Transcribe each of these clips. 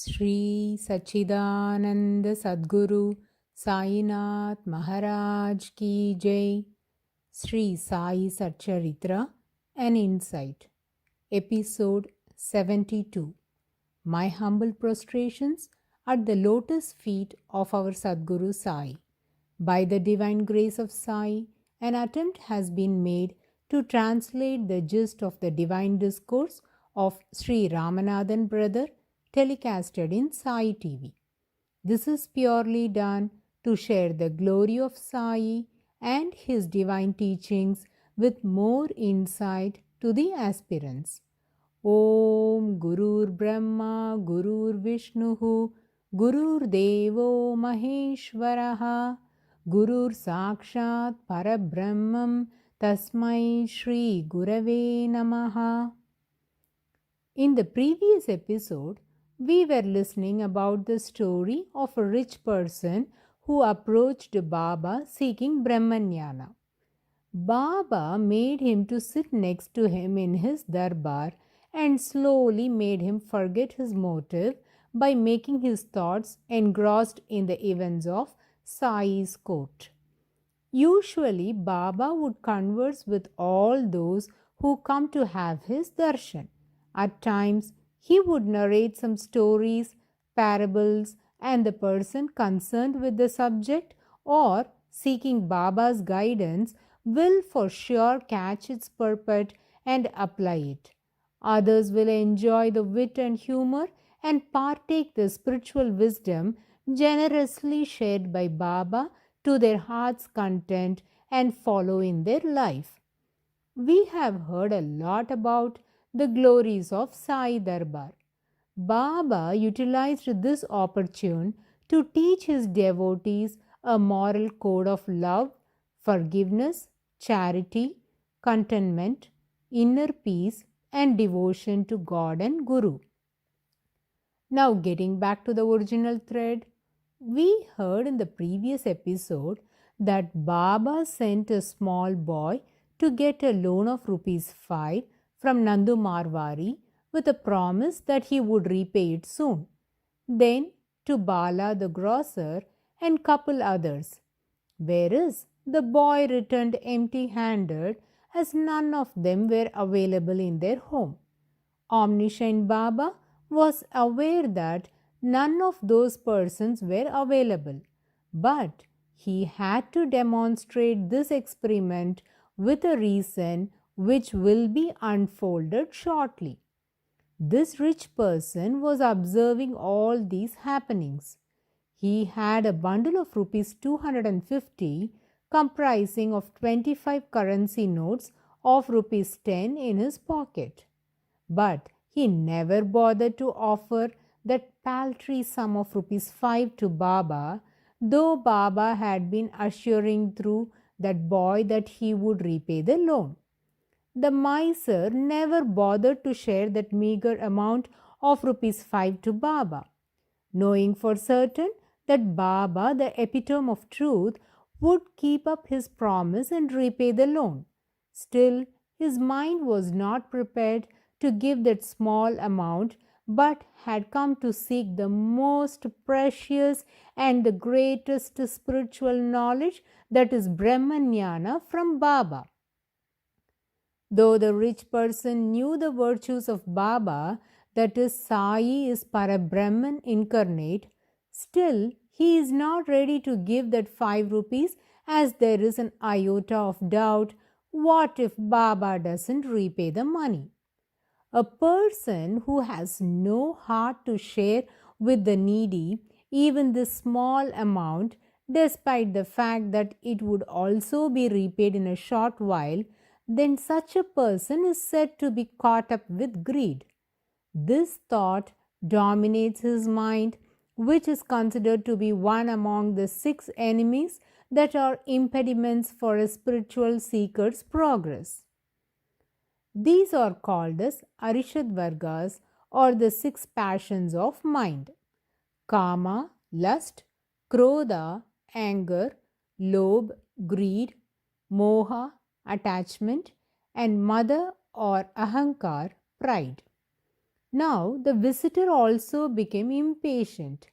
Sri Sachidananda Sadguru Sainath Maharaj Ki Jai. Sri Sai SATCHARITRA, An Insight. Episode 72. My humble prostrations at the lotus feet of our Sadguru Sai. By the divine grace of Sai, an attempt has been made to translate the gist of the divine discourse of Sri Ramanathan brother telecasted in Sai TV. This is purely done to share the glory of Sai and his divine teachings with more insight to the aspirants. Om Gurur Brahma Gurur Vishnuhu Gurur Devo Maheshwaraha Gurur Sakshat Parabrahmam Tasmai Shri Gurave Namaha. In the previous episode, we were listening about the story of a rich person who approached Baba seeking Brahmanyana. Baba made him to sit next to him in his darbar and slowly made him forget his motive by making his thoughts engrossed in the events of Sai's court. Usually, Baba would converse with all those who come to have his darshan. At times, he would narrate some stories, parables, and the person concerned with the subject or seeking Baba's guidance will for sure catch its purport and apply it. Others will enjoy the wit and humor and partake the spiritual wisdom generously shared by Baba to their heart's content and follow in their life. We have heard a lot about the glories of Sai Darbar. Baba utilized this opportune to teach his devotees a moral code of love, forgiveness, charity, contentment, inner peace, and devotion to God and Guru. Now, getting back to the original thread, we heard in the previous episode that Baba sent a small boy to get a loan of rupees 5 from Nandu Marwari with a promise that he would repay it soon. Then to Bala the grocer and couple others. Whereas the boy returned empty-handed as none of them were available in their home. Omniscient Baba was aware that none of those persons were available, but he had to demonstrate this experiment with a reason which will be unfolded shortly. This rich person was observing all these happenings. He had a bundle of rupees 250 comprising of 25 currency notes of rupees 10 in his pocket. But he never bothered to offer that paltry sum of rupees 5 to Baba, though Baba had been assuring through that boy that he would repay the loan. The miser never bothered to share that meager amount of rupees 5 to Baba, knowing for certain that Baba, the epitome of truth, would keep up his promise and repay the loan. Still, his mind was not prepared to give that small amount, but had come to seek the most precious and the greatest spiritual knowledge, that is Brahmanyana, from Baba. Though the rich person knew the virtues of Baba, that is Sai is Parabrahman incarnate, still he is not ready to give that 5 rupees as there is an iota of doubt. What if Baba doesn't repay the money? A person who has no heart to share with the needy even this small amount, despite the fact that it would also be repaid in a short while, then such a person is said to be caught up with greed. This thought dominates his mind, which is considered to be one among the 6 enemies that are impediments for a spiritual seeker's progress. These are called as Arishad Vargas, or the 6 passions of mind: Kama, lust; Krodha, anger; Lobh, greed; Moha, attachment; and Mada or Ahankar, pride. Now the visitor also became impatient.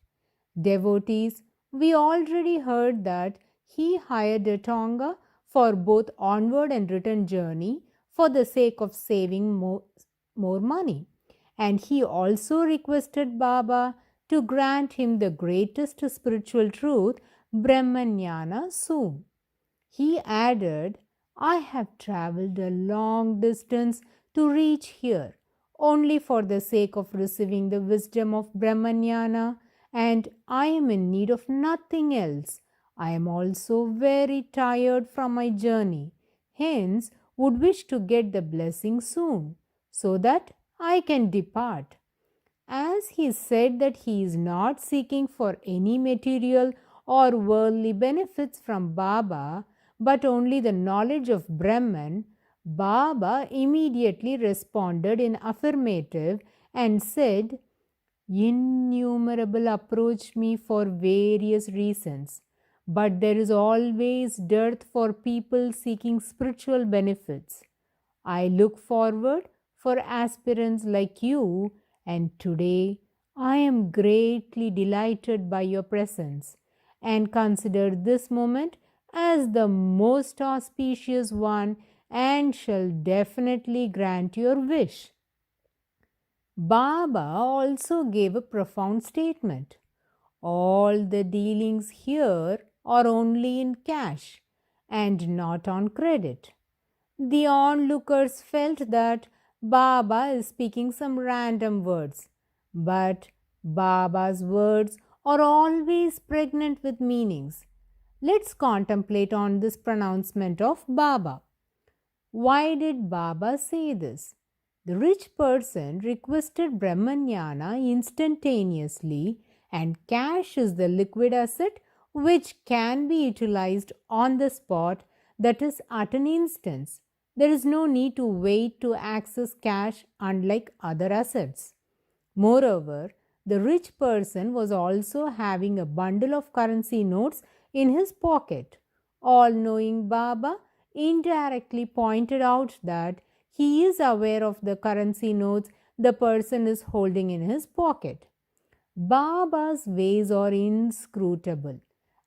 Devotees, we already heard that he hired a Tonga for both onward and return journey for the sake of saving more money. And he also requested Baba to grant him the greatest spiritual truth, Brahmanyana, soon. He added, I have traveled a long distance to reach here, only for the sake of receiving the wisdom of Brahmanyana, and I am in need of nothing else. I am also very tired from my journey, hence would wish to get the blessing soon, so that I can depart. As he said that he is not seeking for any material or worldly benefits from Baba, but only the knowledge of Brahman, Baba immediately responded in affirmative and said, Innumerable approach me for various reasons, but there is always dearth for people seeking spiritual benefits. I look forward for aspirants like you, and today I am greatly delighted by your presence and consider this moment as the most auspicious one and shall definitely grant your wish. Baba also gave a profound statement. All the dealings here are only in cash and not on credit. The onlookers felt that Baba is speaking some random words, but Baba's words are always pregnant with meanings. Let's contemplate on this pronouncement of Baba. Why did Baba say this? The rich person requested Brahmanyana instantaneously, and cash is the liquid asset which can be utilized on the spot, that is, at an instance. There is no need to wait to access cash, unlike other assets. Moreover, the rich person was also having a bundle of currency notes in his pocket. All knowing Baba indirectly pointed out that he is aware of the currency notes the person is holding in his pocket. Baba's ways are inscrutable.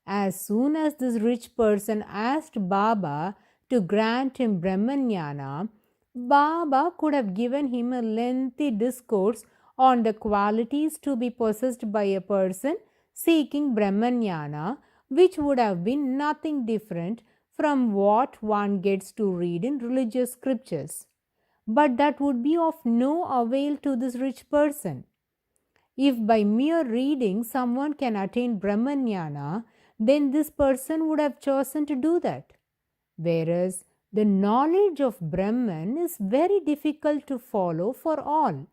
As soon as this rich person asked Baba to grant him Brahmanyana, Baba could have given him a lengthy discourse on the qualities to be possessed by a person seeking Brahmanyana, which would have been nothing different from what one gets to read in religious scriptures. But that would be of no avail to this rich person. If by mere reading someone can attain Brahmanyana, then this person would have chosen to do that. Whereas the knowledge of Brahman is very difficult to follow for all.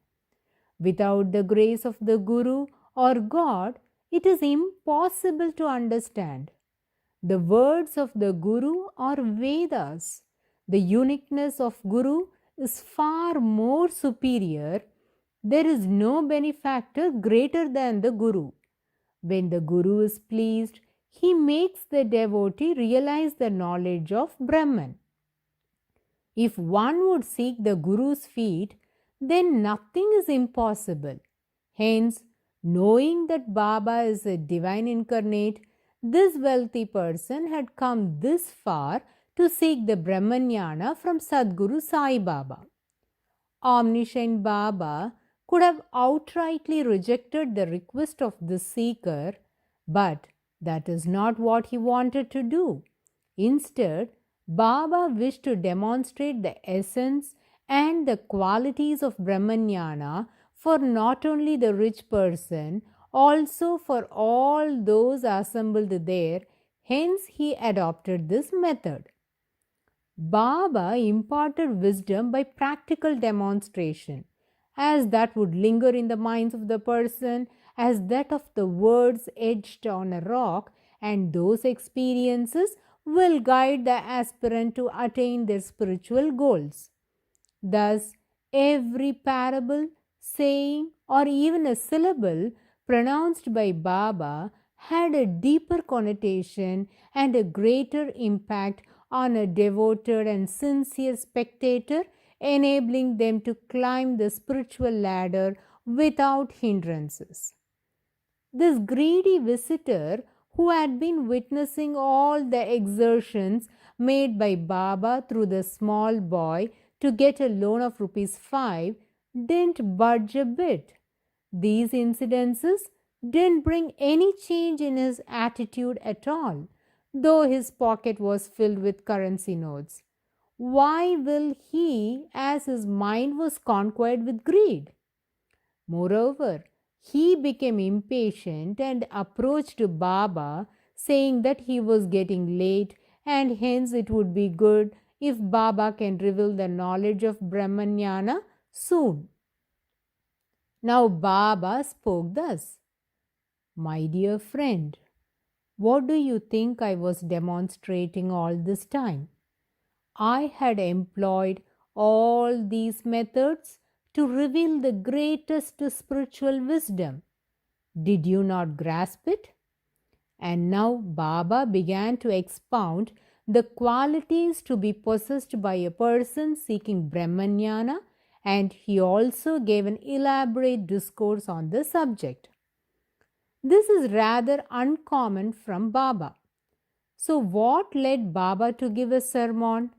Without the grace of the Guru or God, it is impossible to understand. The words of the Guru are Vedas. The uniqueness of Guru is far more superior. There is no benefactor greater than the Guru. When the Guru is pleased, he makes the devotee realize the knowledge of Brahman. If one would seek the Guru's feet, then nothing is impossible. Hence, knowing that Baba is a divine incarnate, this wealthy person had come this far to seek the Brahmanyana from Sadguru Sai Baba. Omniscient Baba could have outrightly rejected the request of this seeker, but that is not what he wanted to do. Instead, Baba wished to demonstrate the essence and the qualities of Brahmanyana for not only the rich person, also for all those assembled there. Hence, he adopted this method. Baba imparted wisdom by practical demonstration, as that would linger in the minds of the person as that of the words etched on a rock, and those experiences will guide the aspirant to attain their spiritual goals. Thus, every parable, saying, or even a syllable pronounced by Baba had a deeper connotation and a greater impact on a devoted and sincere spectator, enabling them to climb the spiritual ladder without hindrances. This greedy visitor, who had been witnessing all the exertions made by Baba through the small boy to get a loan of ₹5, didn't budge a bit. These incidences didn't bring any change in his attitude at all, though his pocket was filled with currency notes. Why will he, as his mind was conquered with greed? Moreover, he became impatient and approached Baba, saying that he was getting late and hence it would be good if Baba can reveal the knowledge of Brahmanyana soon. Now Baba spoke thus: "My dear friend, what do you think I was demonstrating all this time? I had employed all these methods to reveal the greatest spiritual wisdom. Did you not grasp it?" And now Baba began to expound the qualities to be possessed by a person seeking Brahmanyana, and he also gave an elaborate discourse on the subject. This is rather uncommon from Baba. So, what led Baba to give a sermon?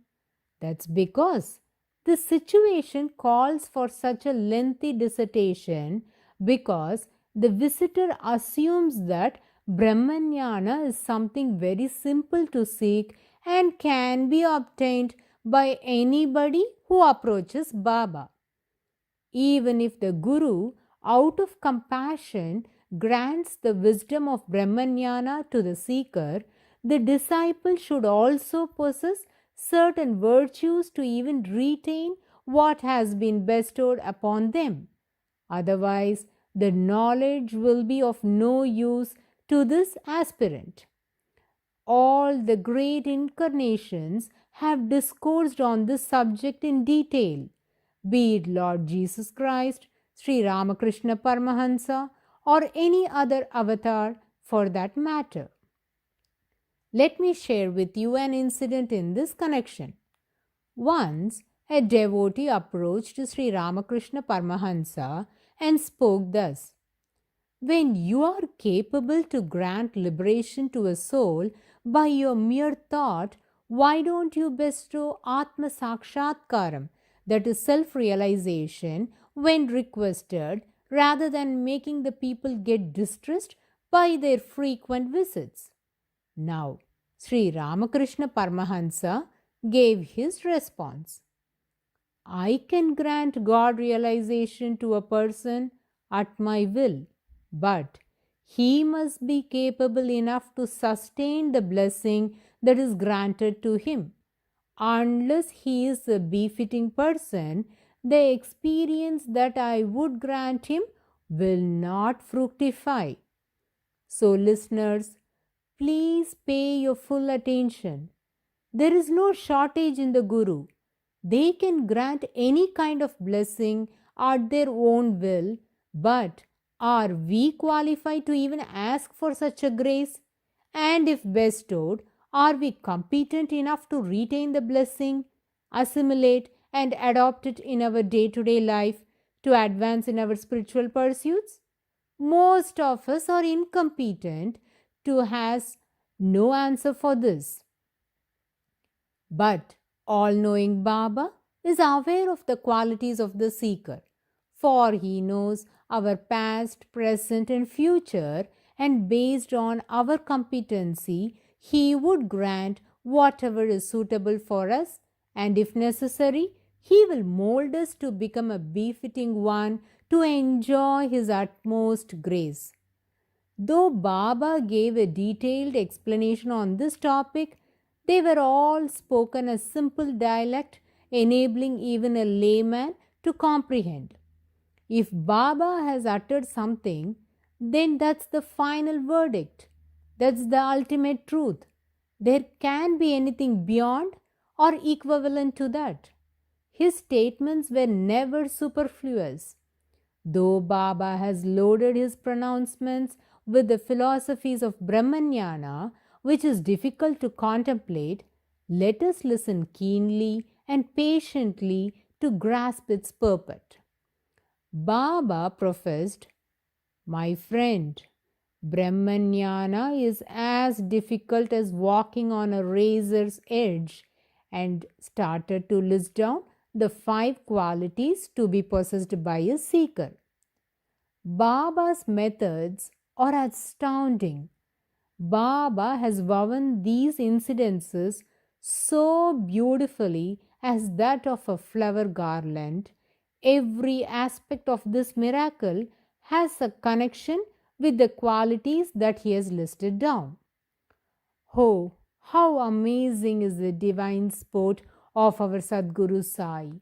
That's because the situation calls for such a lengthy dissertation, because the visitor assumes that Brahmanyana is something very simple to seek and can be obtained by anybody who approaches Baba. Even if the Guru, out of compassion, grants the wisdom of Brahmanyana to the seeker, the disciple should also possess certain virtues to even retain what has been bestowed upon them. Otherwise, the knowledge will be of no use to this aspirant. All the great incarnations have discoursed on this subject in detail, be it Lord Jesus Christ, Sri Ramakrishna Paramahansa, or any other avatar for that matter. Let me share with you an incident in this connection. Once, a devotee approached Sri Ramakrishna Paramahansa and spoke thus: "When you are capable to grant liberation to a soul by your mere thought, why don't you bestow Atma Sakshatkaram, that is self-realization, when requested, rather than making the people get distressed by their frequent visits?" Now, Sri Ramakrishna Paramahansa gave his response: "I can grant God realization to a person at my will, but he must be capable enough to sustain the blessing that is granted to him. Unless he is a befitting person, the experience that I would grant him will not fructify." So, listeners, please pay your full attention. There is no shortage in the Guru. They can grant any kind of blessing at their own will, but are we qualified to even ask for such a grace? And if bestowed, are we competent enough to retain the blessing, assimilate and adopt it in our day-to-day life to advance in our spiritual pursuits? Most of us are incompetent to has no answer for this. But all-knowing Baba is aware of the qualities of the seeker, for he knows our past, present and future, and based on our competency, he would grant whatever is suitable for us, and if necessary, he will mold us to become a befitting one to enjoy his utmost grace. Though Baba gave a detailed explanation on this topic, they were all spoken as simple dialect, enabling even a layman to comprehend. If Baba has uttered something, then that's the final verdict. That's the ultimate truth. There can't be anything beyond or equivalent to that. His statements were never superfluous. Though Baba has loaded his pronouncements with the philosophies of Brahmanyana, which is difficult to contemplate, let us listen keenly and patiently to grasp its purport. Baba professed, "My friend, Brahmanyana is as difficult as walking on a razor's edge," and started to list down the 5 qualities to be possessed by a seeker. Baba's methods are astounding. Baba has woven these incidences so beautifully as that of a flower garland. Every aspect of this miracle has a connection with the qualities that he has listed down. Oh, how amazing is the divine sport of our Sadguru Sai!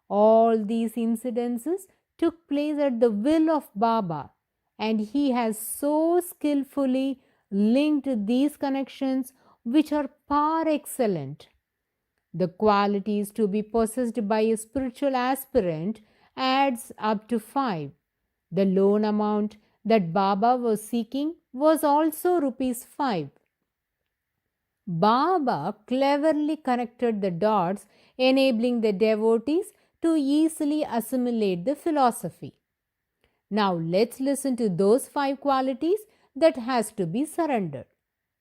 All these incidences took place at the will of Baba, and he has so skillfully linked these connections, which are par excellent. The qualities to be possessed by a spiritual aspirant adds up to 5. The loan amount that Baba was seeking was also rupees 5. Baba cleverly connected the dots, enabling the devotees to easily assimilate the philosophy. Now let's listen to those 5 qualities that has to be surrendered.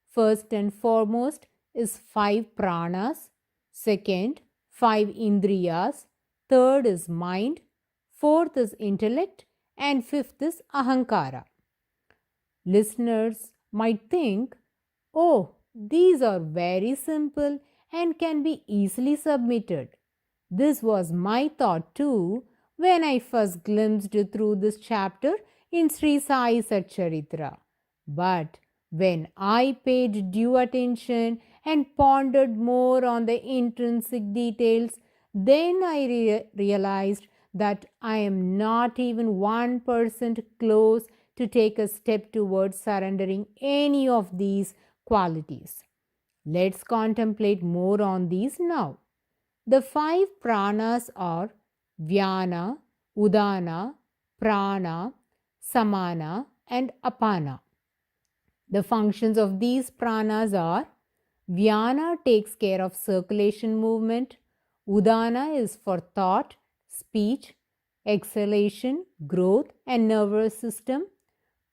First and foremost is 5 pranas, second 5 indriyas, third is mind, fourth is intellect, and fifth is ahankara. Listeners might think, "Oh, these are very simple and can be easily submitted." This was my thought too when I first glimpsed through this chapter in Sri Sai SATCHARITRA. But when I paid due attention and pondered more on the intrinsic details, then I realized that I am not even 1% close to take a step towards surrendering any of these qualities. Let's contemplate more on these now. The 5 pranas are Vyana, Udana, Prana, Samana, and Apana. The functions of these pranas are: Vyana takes care of circulation movement, Udana is for thought, speech, exhalation, growth, and nervous system.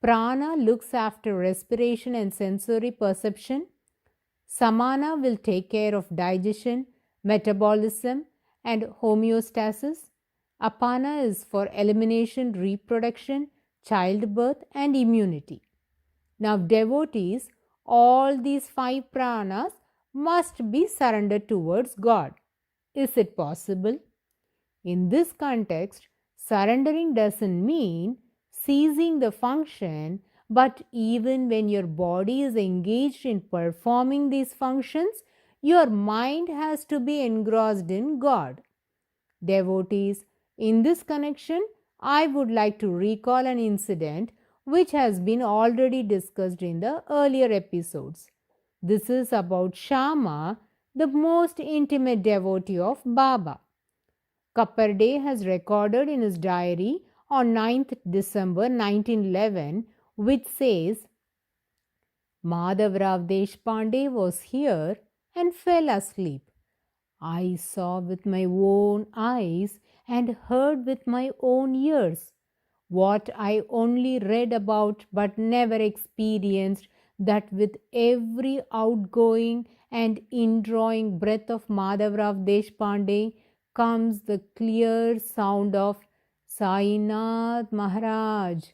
Prana looks after respiration and sensory perception. Samana will take care of digestion, metabolism, and homeostasis. Apana is for elimination, reproduction, childbirth, and immunity. Now, devotees, all these 5 pranas must be surrendered towards God. Is it possible? In this context, surrendering doesn't mean ceasing the function, but even when your body is engaged in performing these functions, your mind has to be engrossed in God. Devotees, in this connection, I would like to recall an incident which has been already discussed in the earlier episodes. This is about Shama, the most intimate devotee of Baba. Kapparde has recorded in his diary on 9th December 1911, which says, "Madhavrao Deshpande was here and fell asleep. I saw with my own eyes and heard with my own ears what I only read about but never experienced, that with every outgoing and indrawing breath of Madhavrao Deshpande comes the clear sound of Sainath Maharaj,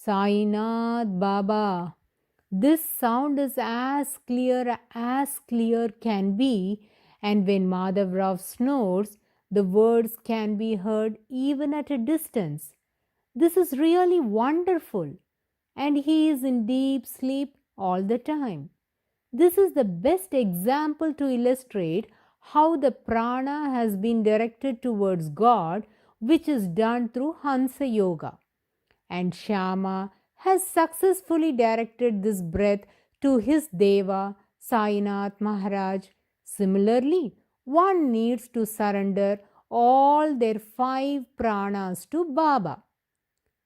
Sainath Baba." This sound is as clear can be, and when Madhavrao snores, the words can be heard even at a distance. This is really wonderful, and he is in deep sleep all the time. This is the best example to illustrate how the prana has been directed towards God, which is done through Hansa Yoga. And Shama has successfully directed this breath to his Deva, Sainath Maharaj. Similarly, one needs to surrender all their 5 pranas to Baba.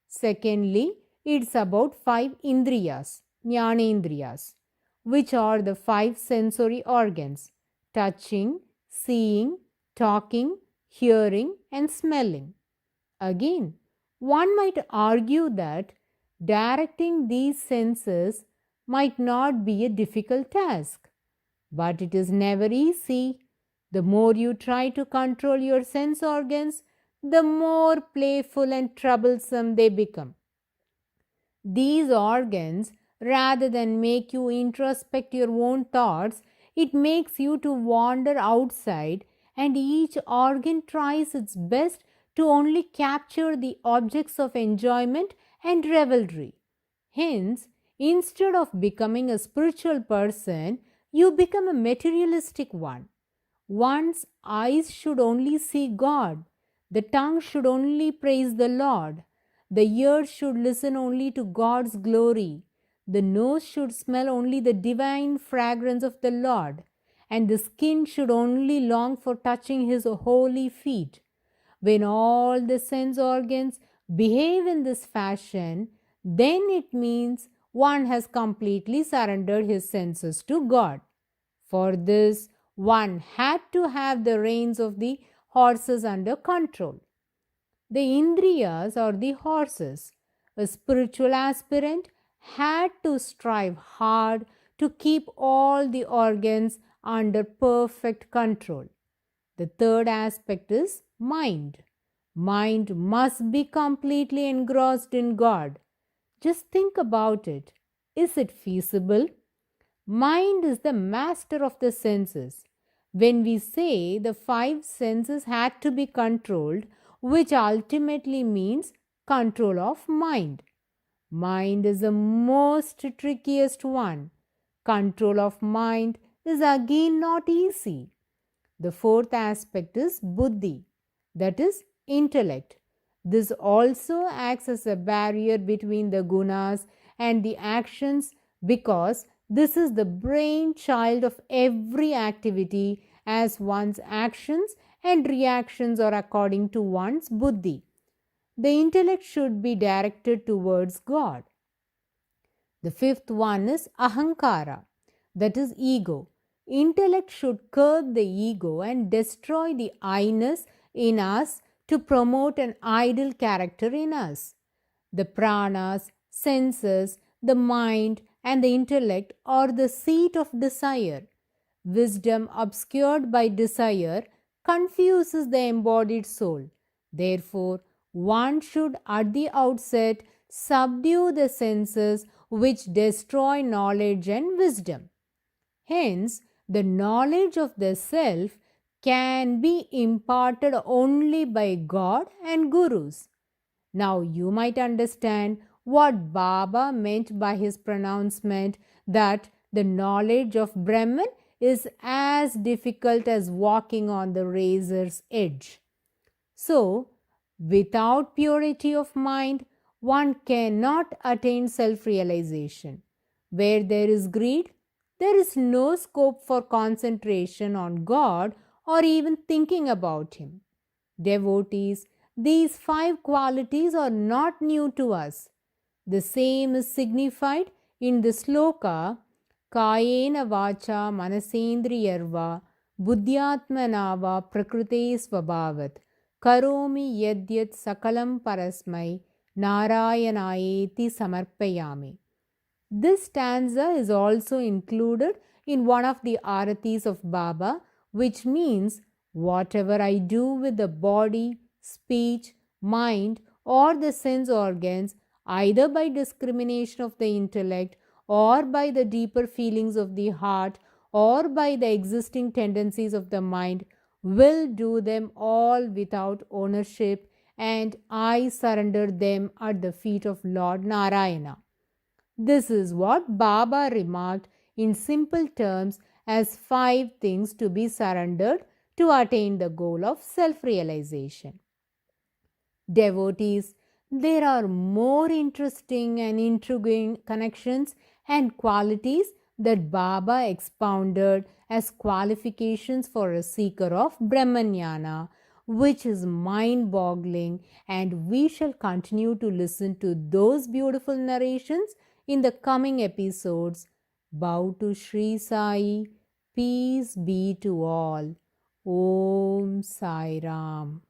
Secondly, it's about 5 indriyas, jnanendriyas, which are the 5 sensory organs: touching, seeing, talking, hearing, and smelling. Again, One might argue that directing these senses might not be a difficult task, but it is never easy. The more you try to control your sense organs, the more playful and troublesome they become. These organs, rather than make you introspect your own thoughts, it makes you to wander outside, and each organ tries its best to only capture the objects of enjoyment and revelry. Hence, instead of becoming a spiritual person, you become a materialistic one. One's eyes should only see God. The tongue should only praise the Lord. The ears should listen only to God's glory. The nose should smell only the divine fragrance of the Lord. And the skin should only long for touching His holy feet. When all the sense organs behave in this fashion, then it means one has completely surrendered his senses to God. For this, one had to have the reins of the horses under control. The Indriyas or the horses. A spiritual aspirant had to strive hard to keep all the organs under perfect control. The third aspect is mind. Mind must be completely engrossed in God. Just think about it. Is it feasible? Mind is the master of the senses. When we say the five senses had to be controlled, which ultimately means control of mind. Mind is the most trickiest one. Control of mind is again not easy. The fourth aspect is buddhi, that is intellect. This also acts as a barrier between the gunas and the actions because this is the brainchild of every activity, as one's actions and reactions are according to one's buddhi. The intellect should be directed towards God. The fifth one is ahankara, that is ego. Intellect should curb the ego and destroy the I-ness in us to promote an ideal character in us. The pranas, senses, the mind, and the intellect are the seat of desire. Wisdom obscured by desire confuses the embodied soul. Therefore, one should at the outset subdue the senses which destroy knowledge and wisdom. Hence, the knowledge of the self can be imparted only by God and Gurus. Now you might understand what Baba meant by his pronouncement that the knowledge of Brahman is as difficult as walking on the razor's edge. So, without purity of mind, one cannot attain self-realization. Where there is greed, there is no scope for concentration on God or even thinking about Him. Devotees, these five qualities are not new to us. The same is signified in the sloka Kayena vacha manasendriyarva buddhyatmanava prakrute svabhavat karomi yadyat sakalam parasmai narayanayeti samarpayami. This stanza is also included in one of the aratis of Baba, which means whatever I do with the body, speech, mind, or the sense organs, either by discrimination of the intellect, or by the deeper feelings of the heart, or by the existing tendencies of the mind, will do them all without ownership, and I surrender them at the feet of Lord Narayana. This is what Baba remarked in simple terms as 5 things to be surrendered to attain the goal of self-realization. Devotees, there are more interesting and intriguing connections and qualities that Baba expounded as qualifications for a seeker of Brahmanyana, which is mind-boggling, and we shall continue to listen to those beautiful narrations in the coming episodes. Bow to Sri Sai. Peace be to all. Om Sai Ram.